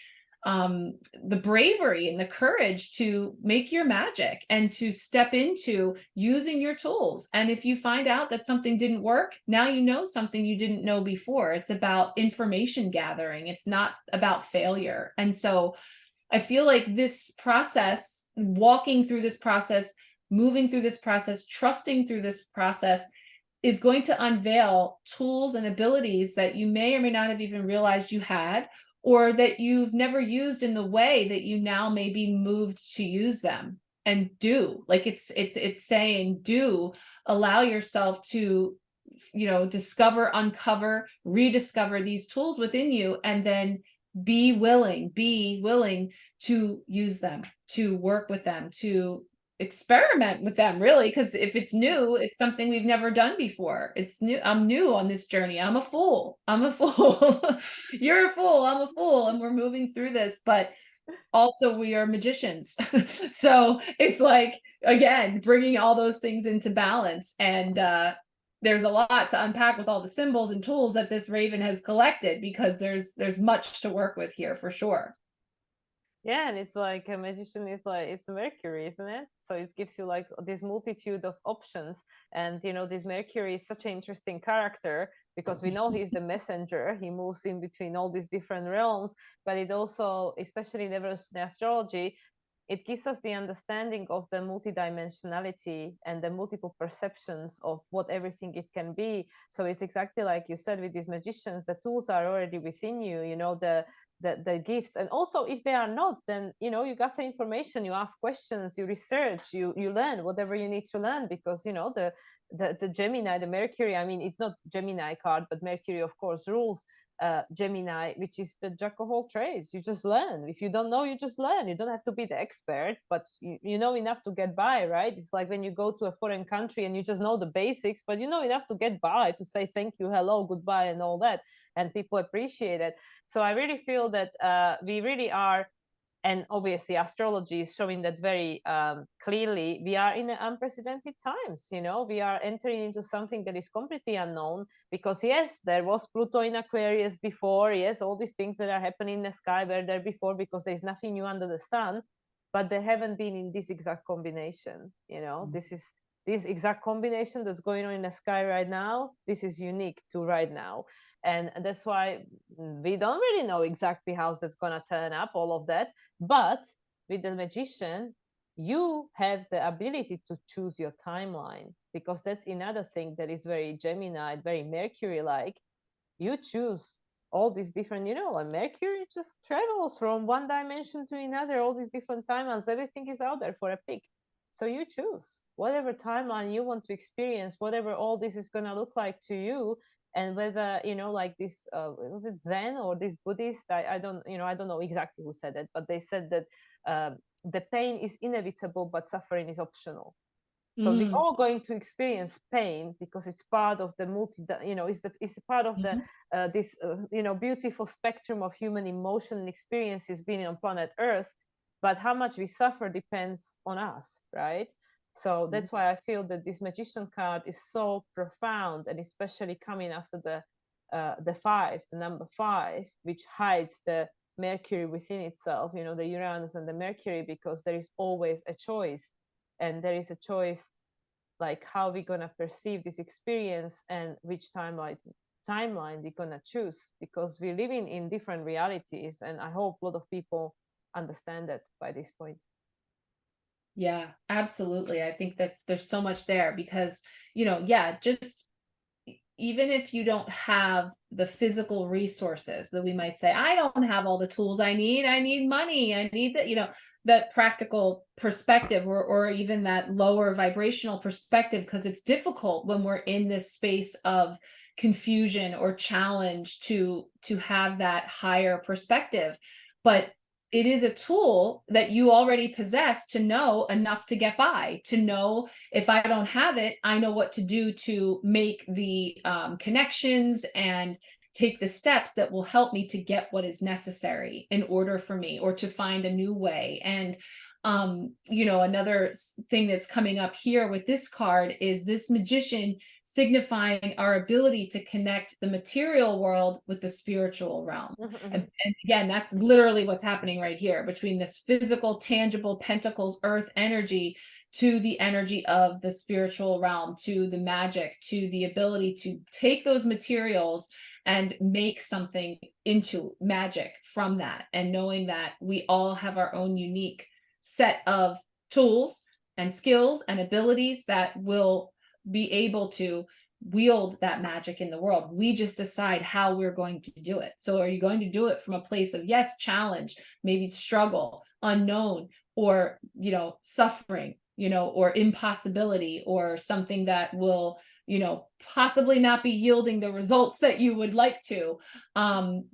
bravery and the courage to make your magic and to step into using your tools. And if you find out that something didn't work, now you know something you didn't know before. It's about information gathering. It's not about failure. And so I feel like this process, walking through this process, moving through this process, trusting through this process, is going to unveil tools and abilities that you may or may not have even realized you had, or that you've never used in the way that you now may be moved to use them. And do, like, it's saying, do allow yourself to, discover, uncover, rediscover these tools within you, and then be willing to use them, to work with them, to experiment with them, really, because if it's new, it's something we've never done before. It's new. I'm new on this journey. I'm a fool. You're a fool. I'm a fool. And we're moving through this, but also we are magicians. So it's like, again, bringing all those things into balance. And there's a lot to unpack with all the symbols and tools that this raven has collected, because there's much to work with here for sure. Yeah, and it's like a magician is like, it's Mercury, isn't it? So it gives you like this multitude of options. And this Mercury is such an interesting character because we know he's the messenger. He moves in between all these different realms, but it also, especially in evolutionary astrology, it gives us the understanding of the multidimensionality and the multiple perceptions of what everything it can be. So it's exactly like you said with these magicians, the tools are already within you, the gifts. And also if they are not, then you gather information, you ask questions, you research, you learn whatever you need to learn, because the Gemini, the Mercury, I mean, it's not Gemini card, but Mercury of course rules Gemini, which is the jack of all trades. You just learn. If you don't know, you just learn. You don't have to be the expert, but you know enough to get by, right? It's like when you go to a foreign country and you just know the basics, but you know enough to get by, to say thank you, hello, goodbye, and all that, and people appreciate it. So I really feel that we really are, and obviously astrology is showing that very clearly, we are in unprecedented times. We are entering into something that is completely unknown, because yes, there was Pluto in Aquarius before, yes, all these things that are happening in the sky were there before, because there's nothing new under the sun, but they haven't been in this exact combination. This exact combination that's going on in the sky right now, this is unique to right now. And that's why we don't really know exactly how that's going to turn up, all of that. But with the magician, you have the ability to choose your timeline, because that's another thing that is very Gemini, very Mercury like. You choose all these different, like Mercury just travels from one dimension to another, all these different timelines, everything is out there for a pick. So you choose whatever timeline you want to experience, whatever all this is going to look like to you. And whether like this was it Zen or this Buddhist, I don't know exactly who said it, but they said that the pain is inevitable, but suffering is optional. So we're Mm, all going to experience pain because it's part of the it's part of the mhm. this beautiful spectrum of human emotion and experiences being on planet Earth. But how much we suffer depends on us, right? So that's why I feel that this magician card is so profound, and especially coming after the five, the number five, which hides the Mercury within itself, the Uranus and the Mercury, because there is always a choice, and there is a choice like how we're gonna perceive this experience and which timeline we're gonna choose, because we're living in different realities, and I hope a lot of people understand that by this point. Yeah, absolutely. I think there's so much there because, yeah, just even if you don't have the physical resources that we might say, I don't have all the tools I need money, I need that, that practical perspective, or even that lower vibrational perspective, because it's difficult when we're in this space of confusion or challenge to have that higher perspective. But it is a tool that you already possess to know enough to get by, to know if I don't have it, I know what to do to make the connections and take the steps that will help me to get what is necessary in order for me, or to find a new way. And another thing that's coming up here with this card is this magician signifying our ability to connect the material world with the spiritual realm. And again, that's literally what's happening right here, between this physical, tangible pentacles, earth energy, to the energy of the spiritual realm, to the magic, to the ability to take those materials and make something into magic from that. And knowing that we all have our own unique set of tools and skills and abilities that will be able to wield that magic in the world. We just decide how we're going to do it. So are you going to do it from a place of, yes, challenge, maybe struggle, unknown, or suffering, or impossibility, or something that will possibly not be yielding the results that you would like to,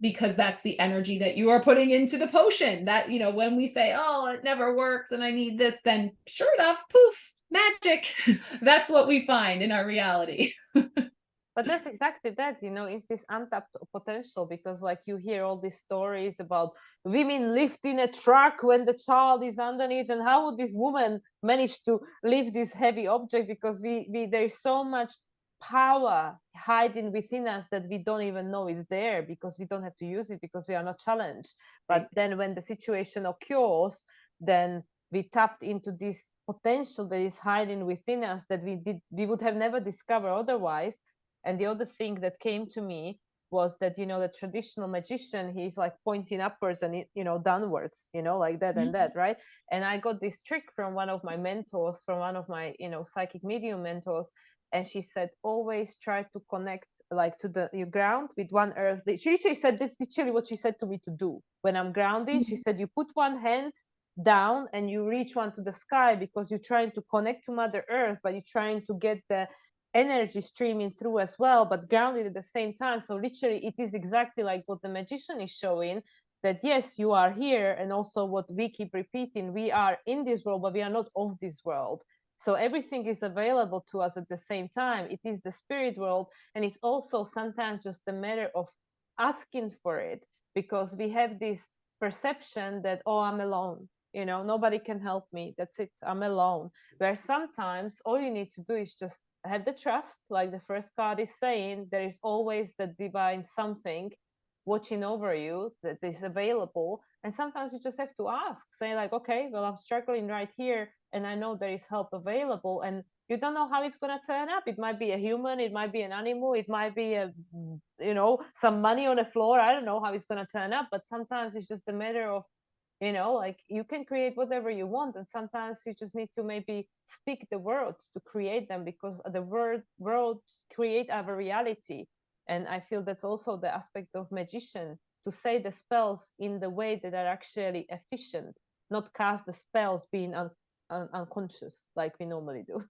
because that's the energy that you are putting into the potion. That, when we say, oh, it never works and I need this, then sure enough, poof, magic. That's what we find in our reality. But that's exactly that, it's this untapped potential, because like you hear all these stories about women lifting a truck when the child is underneath, and how would this woman manage to lift this heavy object, because we there is so much power hiding within us that we don't even know is there, because we don't have to use it, because we are not challenged. But then when the situation occurs, then we tapped into this potential that is hiding within us that we would have never discovered otherwise. And the other thing that came to me was that, the traditional magician, he's like pointing upwards and, downwards, like that and that, right? And I got this trick from one of my mentors, from one of my, psychic medium mentors. And she said, always try to connect like to the ground with one earth. She said, that's literally what she said to me to do. When I'm grounding, she said, you put one hand down and you reach one to the sky, because you're trying to connect to Mother Earth, but you're trying to get the energy streaming through as well, but grounded at the same time. So literally it is exactly like what the magician is showing, that yes, you are here, and also what we keep repeating, we are in this world, but we are not of this world. So everything is available to us at the same time. It is the spirit world, and it's also sometimes just a matter of asking for it, because we have this perception that, oh, I'm alone, nobody can help me, that's it, I'm alone. Where sometimes all you need to do is just have the trust, like the first card is saying, there is always the divine something watching over you that is available. And sometimes you just have to ask, say like, okay, well, I'm struggling right here, and I know there is help available. And you don't know how it's going to turn up. It might be a human, it might be an animal, it might be some money on the floor. I don't know how it's going to turn up, but sometimes it's just a matter of, like you can create whatever you want, and sometimes you just need to maybe speak the words to create them, because the words create our reality. And I feel that's also the aspect of magician, to say the spells in the way that are actually efficient, not cast the spells being unconscious like we normally do.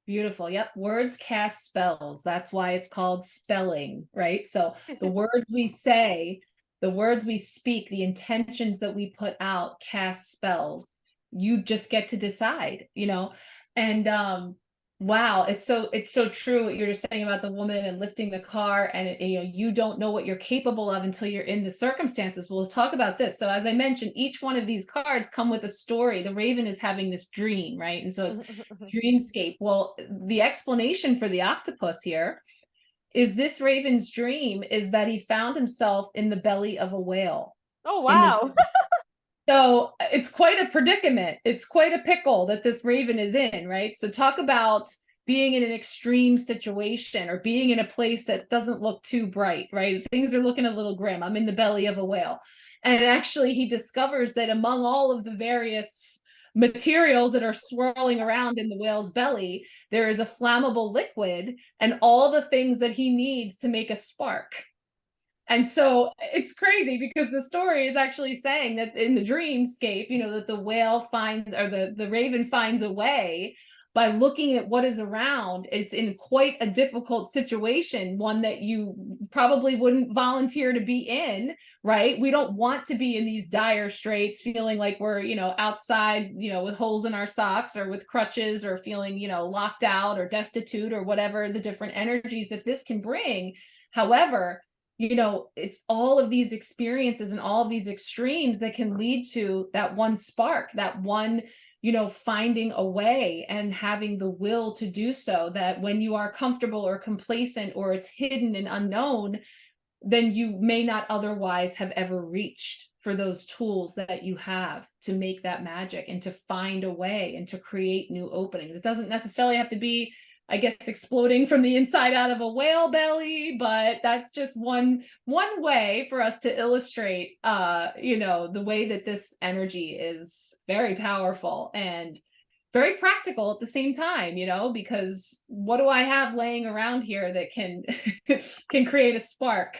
Beautiful. Yep. Words cast spells. That's why it's called spelling, right? So the words we say the words we speak, the intentions that we put out cast spells. You just get to decide, you know. And wow, it's so true what you're just saying about the woman and lifting the car, and you know, you don't know what you're capable of until you're in the circumstances. We'll talk about this. So as I mentioned, each one of these cards come with a story. The Raven is having this dream, right? And so it's dreamscape. Well, the explanation for the octopus here is this Raven's dream is that he found himself in the belly of a whale. Oh, In the wow. So it's quite a predicament. It's quite a pickle that this Raven is in, right? So talk about being in an extreme situation or being in a place that doesn't look too bright, right? Things are looking a little grim. I'm in the belly of a whale. And actually, he discovers that among all of the various materials that are swirling around in the whale's belly, there is a flammable liquid and all the things that he needs to make a spark. And so it's crazy because the story is actually saying that in the dreamscape, you know, that the whale finds, or the Raven finds a way by looking at what is around. It's in quite a difficult situation, one that you probably wouldn't volunteer to be in, right? We don't want to be in these dire straits, feeling like we're, you know, outside, you know, with holes in our socks or with crutches, or feeling, you know, locked out or destitute, or whatever the different energies that this can bring. However, you know, it's all of these experiences and all of these extremes that can lead to that one spark, that one, you know, finding a way and having the will to do so. That when you are comfortable or complacent, or it's hidden and unknown, then you may not otherwise have ever reached for those tools that you have to make that magic and to find a way and to create new openings. It doesn't necessarily have to be, I guess, exploding from the inside out of a whale belly, but that's just one way for us to illustrate, you know, the way that this energy is very powerful and very practical at the same time, you know, because what do I have laying around here that can can create a spark?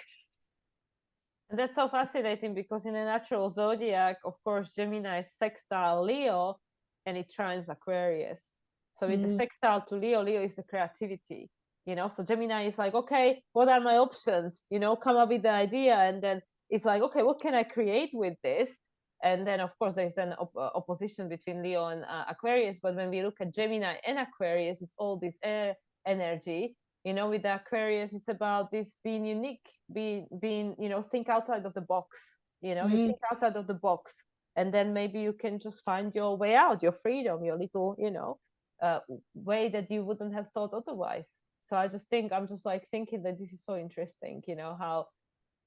And that's so fascinating because in a natural zodiac, of course, Gemini is sextile Leo and it trines Aquarius. So with the Mm, sextile to Leo, Leo is the creativity, you know. So Gemini is like, okay, what are my options? You know, come up with the idea, and then it's like, okay, what can I create with this? And then, of course, there's an opposition between Leo and Aquarius. But when we look at Gemini and Aquarius, it's all this air energy. You know, with the Aquarius, it's about this being unique, being, you know, think outside of the box. You know, you mm. think outside of the box, and then maybe you can just find your way out, your freedom, your little, you know, uh, way that you wouldn't have thought otherwise. So I just think, I'm just like thinking that this is so interesting, you know, how,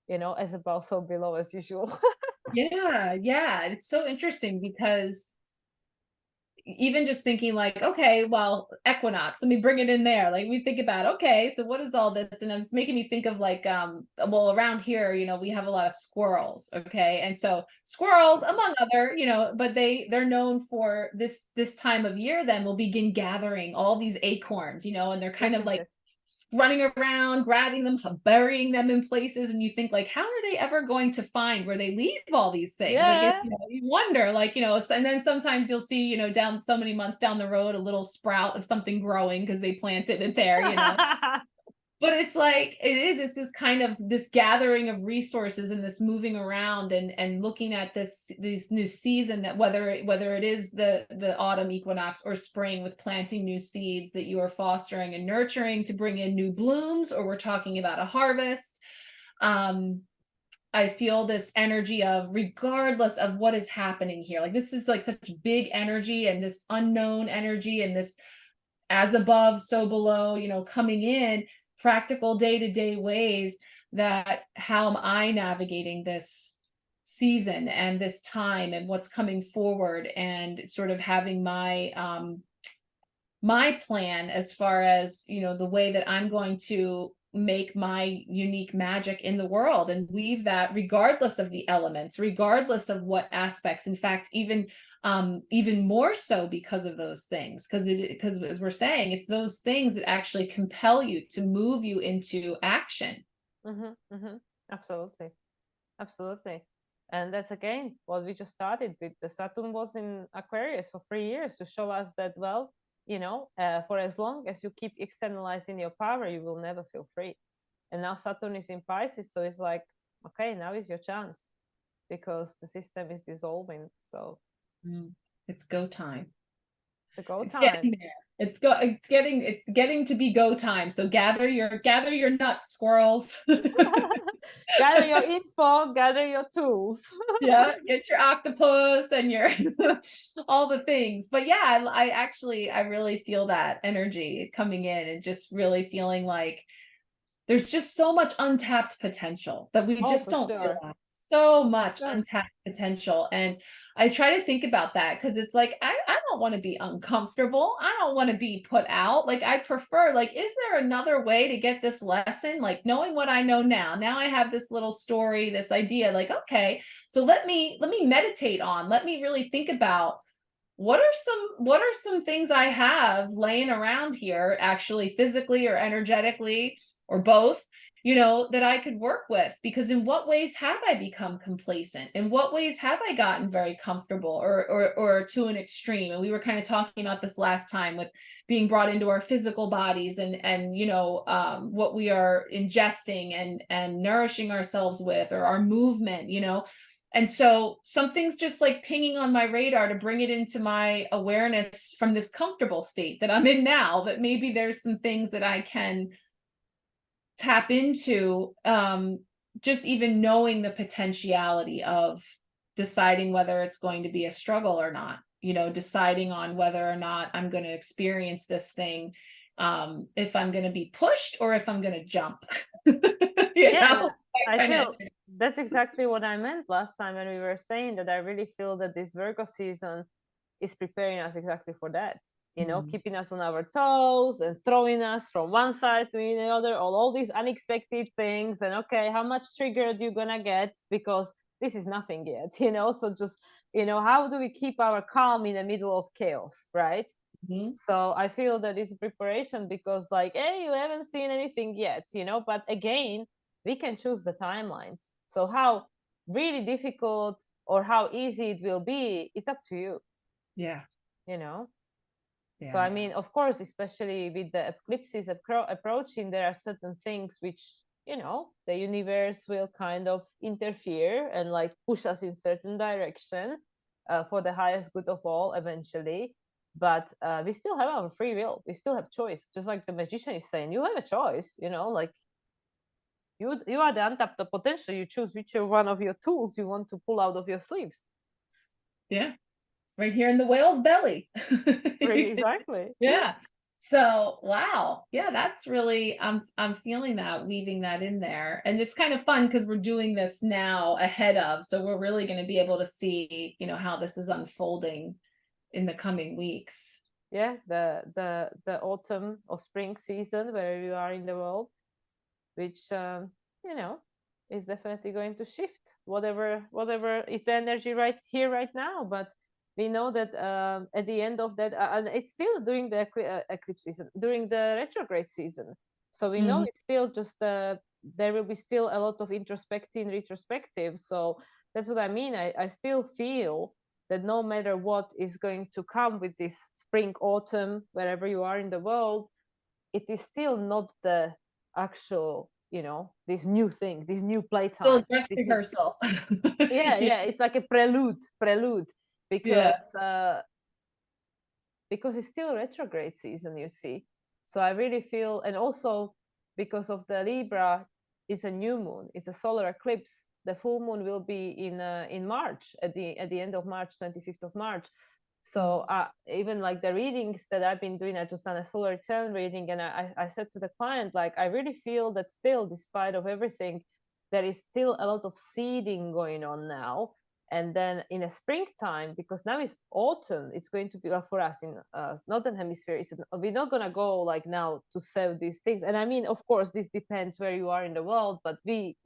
you know, as above so below as usual. Yeah, yeah. It's so interesting because even just thinking like, okay, well, Equinox, let me bring it in there. Like we think about, okay, so what is all this? And it's making me think of like, well, around here, you know, we have a lot of squirrels. Okay. And so squirrels, among other, you know, but they're known for this time of year, then will begin gathering all these acorns, you know, and they're kind Yes, of yes, like yes. running around, grabbing them, burying them in places, and you think like, how are they ever going to find where they leave all these things? Like, Yeah. you know, you wonder, like, you know, and then sometimes you'll see, you know, down so many months down the road, a little sprout of something growing because they planted it there, you know. But it's like it's this kind of this gathering of resources and this moving around and looking at this new season, that whether it is the autumn equinox or spring, with planting new seeds that you are fostering and nurturing to bring in new blooms, or we're talking about a harvest. um I feel this energy of, regardless of what is happening here, like this is like such big energy and this unknown energy and this as above, so below, you know, coming in practical day-to-day ways. That how am I navigating this season and this time and what's coming forward, and sort of having my plan as far as, you know, the way that I'm going to make my unique magic in the world and weave that regardless of the elements, regardless of what aspects. In fact, even more so because of those things, because as we're saying, it's those things that actually compel you to move you into action. Mm-hmm. Absolutely. Absolutely. And that's again what we just started with. The Saturn was in Aquarius for 3 years to show us that, well, you know, for as long as you keep externalizing your power, you will never feel free. And now Saturn is in Pisces. So it's like, okay, now is your chance, because the system is dissolving. So It's go time. it's a go It's time. getting there. It's getting to be go time. So gather your nuts, squirrels. Gather your info, gather your tools. Yeah, get your octopus and your all the things. But yeah, I actually I really feel that energy coming in, and just really feeling like there's just so much untapped potential that we Oh, just for don't sure. realize. So For much sure. untapped potential. And I try to think about that, because it's like I don't want to be uncomfortable. I don't want to be put out. Like, I prefer, like, is there another way to get this lesson? Like, knowing what I know now. Now I have this little story, this idea, like, okay, so let me meditate on, let me really think about what are some things I have laying around here, actually physically or energetically or both, that I could work with. Because in what ways have I become complacent? In what ways have I gotten very comfortable, or to an extreme? And we were kind of talking about this last time, with being brought into our physical bodies, and what we are ingesting and nourishing ourselves with, or our movement. And so something's just like pinging on my radar to bring it into my awareness from this comfortable state that I'm in now, that maybe there's some things that I can tap into, just even knowing the potentiality of deciding whether it's going to be a struggle or not, deciding on whether or not I'm going to experience this thing, if I'm going to be pushed or if I'm going to jump. Yeah, that I kind of. feel that's exactly what I meant last time when we were saying that I really feel that this Virgo season is preparing us exactly for that. Keeping us on our toes and throwing us from one side to the other, all these unexpected things. And okay, how much triggered you gonna get? Because this is nothing yet, So just, how do we keep our calm in the middle of chaos, right? Mhm. So I feel that it's preparation, because like, hey, you haven't seen anything yet, but again, we can choose the timelines. So how really difficult or how easy it will be, it's up to you, Yeah. you know so I Yeah. mean, of course, especially with the eclipses approaching, there are certain things which, the universe will kind of interfere and like push us in certain direction, for the highest good of all eventually. But we still have our free will, we still have choice, just like the magician is saying, you have a choice, like you are the untapped potential, you choose which one of your tools you want to pull out of your sleeves. Yeah. Right here in the whale's belly. Exactly. Yeah. So, wow. Yeah, that's really, I'm feeling that, weaving that in there. And it's kind of fun because we're doing this now ahead of, so we're really going to be able to see, how this is unfolding in the coming weeks. Yeah, the autumn or spring season where you are in the world, which you know is definitely going to shift whatever is the energy right here right now. But we know that at the end of that, and it's still during the eclipse season, during the retrograde season. So we know Mhm. it's still just there will be still a lot of introspective retrospective. So that's what I mean. I still feel that no matter what is going to come with this spring autumn wherever you are in the world, it is still not the actual, this new thing, this new Still playtime, dress this new, rehearsal. yeah, Yeah. yeah, it's like a prelude, Yeah. because it's still retrograde season, you see. So I really feel, and also because of the Libra, it's a new moon, it's a solar eclipse. The full moon will be in March, at the end of March, 25th of March. So even like the readings that I've been doing, I just done a solar return reading, and I said to the client, like, I really feel that still, despite of everything, there is still a lot of seeding going on now. And then in a springtime, because now it's autumn, it's going to be, well, for us in northern hemisphere, we're not going to go like now to sell these things. And I mean, of course, this depends where you are in the world, but we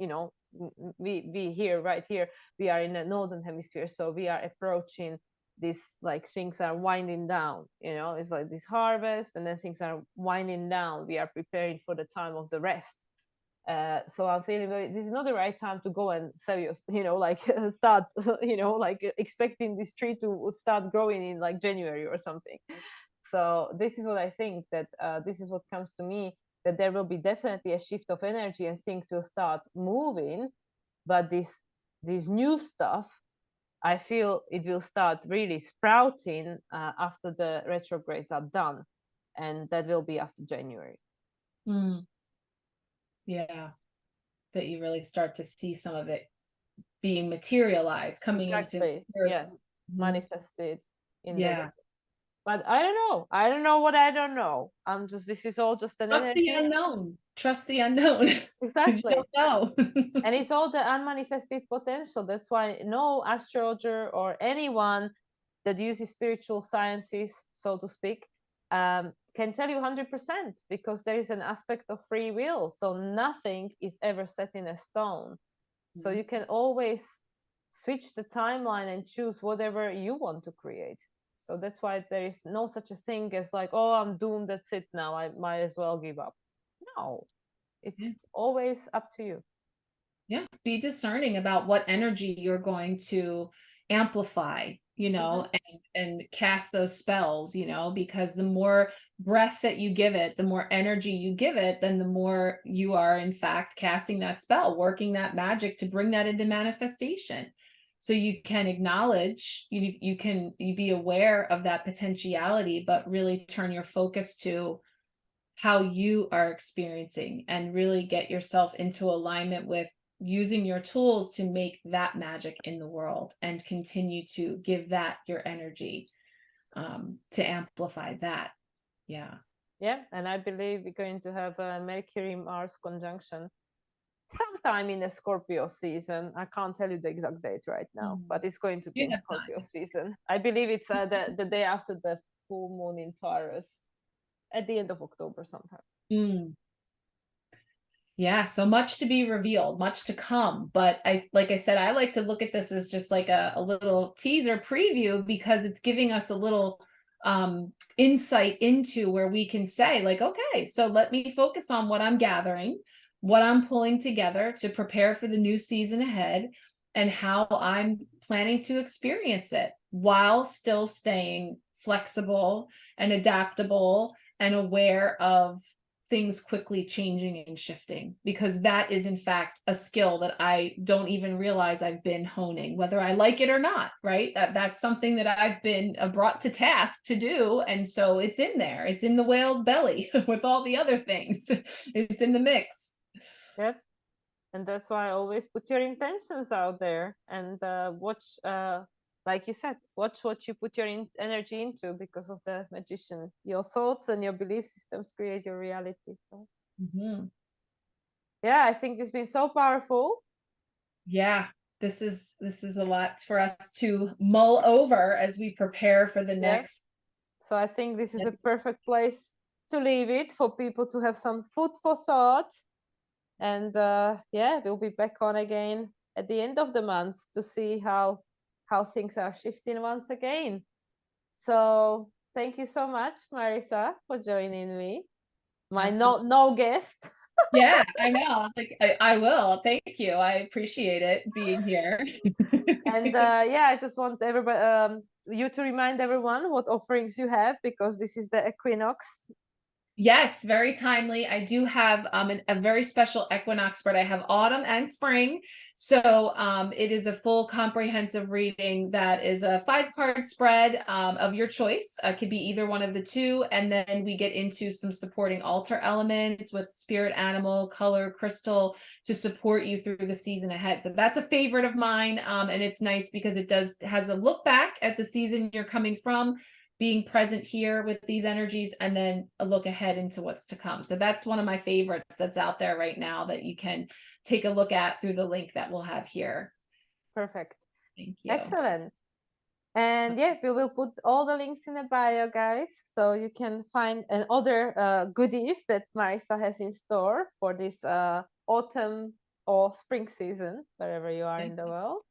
here, right here, we are in the northern hemisphere, so we are approaching this, like, things are winding down, it's like this harvest, and then things are winding down, we are preparing for the time of the rest. So I'm feeling this is not the right time to go and sell your, like, start, like expecting this tree to start growing in like January or something. So this is what I think, that this is what comes to me, that there will be definitely a shift of energy and things will start moving. But this new stuff, I feel it will start really sprouting after the retrogrades are done, and that will be after January. Yeah, that you really start to see some of it being materialized, coming into manifested in the yeah. way. But I don't know what I don't know. This is all just an Trust the energy. unknown. Trust the unknown. Because you Exactly. don't know. And it's all the unmanifested potential. That's why no astrologer or anyone that uses spiritual sciences, so to speak, can tell you 100%, because there is an aspect of free will. So nothing is ever set in a stone. So you can always switch the timeline and choose whatever you want to create. So that's why there is no such a thing as like, oh, I'm doomed, that's it now, I might as well give up. No, it's always up to you. Yeah, be discerning about what energy you're going to amplify, and cast those spells, because the more breath that you give it, the more energy you give it, then the more you are in fact casting that spell, working that magic to bring that into manifestation. So you can acknowledge, you can be aware of that potentiality, but really turn your focus to how you are experiencing and really get yourself into alignment with using your tools to make that magic in the world and continue to give that your energy, to amplify that. Yeah. And I believe we're going to have a Mercury Mars conjunction sometime in the Scorpio season. I can't tell you the exact date right now, but it's going to be in Scorpio season. I believe it's the day after the full moon in Taurus, at the end of October sometime. Yeah, so much to be revealed, much to come. But like I said, I like to look at this as just like a little teaser preview, because it's giving us a little insight into where we can say, like, okay, so let me focus on what I'm gathering, what I'm pulling together to prepare for the new season ahead, and how I'm planning to experience it while still staying flexible and adaptable and aware of things quickly changing and shifting, because that is in fact a skill that I don't even realize I've been honing, whether I like it or not, right? That's something that I've been brought to task to do, and so it's in there, it's in the whale's belly with all the other things. It's in the mix. Yep. And that's why I always put your intentions out there, and watch, like you said, watch what you put your energy into, because of the magician. Your thoughts and your belief systems create your reality. So. Yeah, I think it's been so powerful. Yeah, this is a lot for us to mull over as we prepare for the next. So I think this is a perfect place to leave it, for people to have some food for thought. And we'll be back on again at the end of the month to see how things are shifting once again. So thank you so much, Marissa, for joining me. My no guest. Yeah, I know. Like I will. Thank you. I appreciate it being here. And I just want everybody, you to remind everyone what offerings you have, because this is the Equinox. Yes, very timely. I do have a very special equinox spread. I have autumn and spring. So it is a full comprehensive reading that is a 5-card spread of your choice. It could be either one of the two. And then we get into some supporting altar elements with spirit animal, color, crystal to support you through the season ahead. So that's a favorite of mine. And it's nice because it has a look back at the season you're coming from, being present here with these energies, and then a look ahead into what's to come. So that's one of my favorites that's out there right now that you can take a look at through the link that we'll have here. Perfect. Thank you. Excellent. And we will put all the links in the bio, guys, so you can find other goodies that Marissa has in store for this autumn or spring season, wherever you are in the world.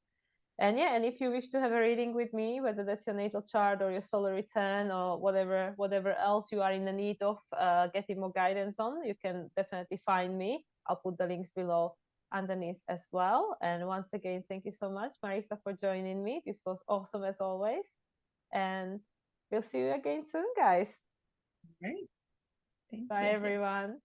And and if you wish to have a reading with me, whether that's your natal chart or your solar return or whatever else you are in the need of getting more guidance on, you can definitely find me. I'll put the links below underneath as well. And once again, thank you so much, Marissa, for joining me. This was awesome as always. And we'll see you again soon, guys. All right. Thank Bye, you. everyone.